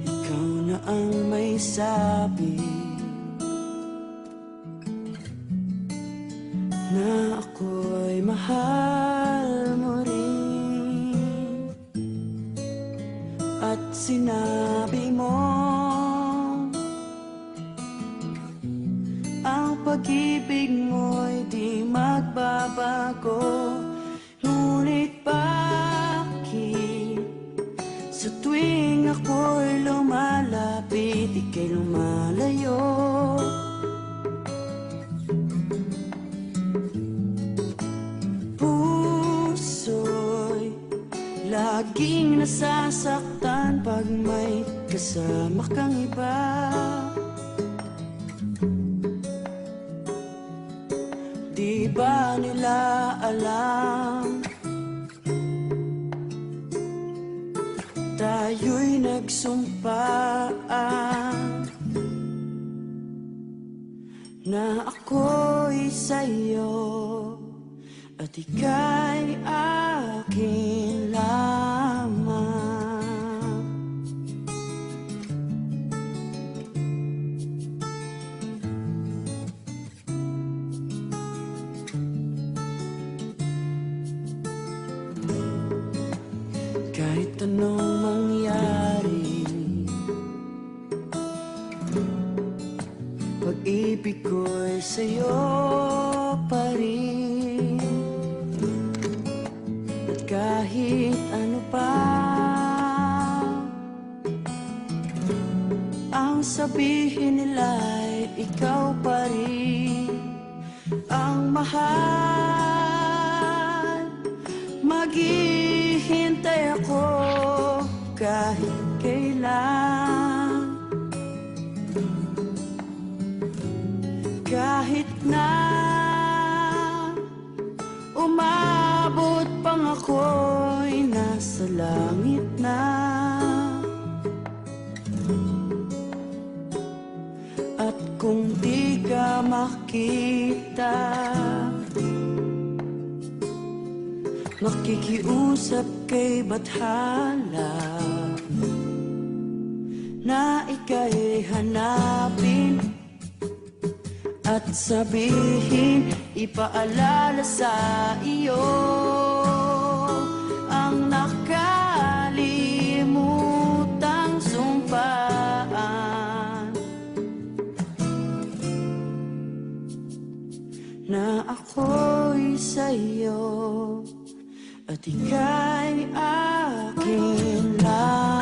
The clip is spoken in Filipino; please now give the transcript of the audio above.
Ikaw na ang may sabi na ako'y mahal mo rin, at sinabi mo ang pag-ibig mo'y di magbabago. Ngunit bakit sa tuwing ako'y lumalapit, ika'y lumalayo? Puso'y laging nasasaktan pag may kasama kang iba. Di ba nila alam tayo'y nagsumpaan na ako'y sa'yo at ika'y akin lamang. Kahit anong mangyari, pag-ibig ko'y sa'yo pa rin. At kahit ano pa ang sabihin nila'y ikaw pa rin ang mahal. Maghihintay ako kahit kailan, kahit na umabot pang ako'y nasa langit na. At kung di ka makita, makikiusap kay bathala na ika'y hanapin at sabihin, ipaalala sa iyo ang nakalimutang sumpaan na ako'y sa'yo at ika'y akin lang.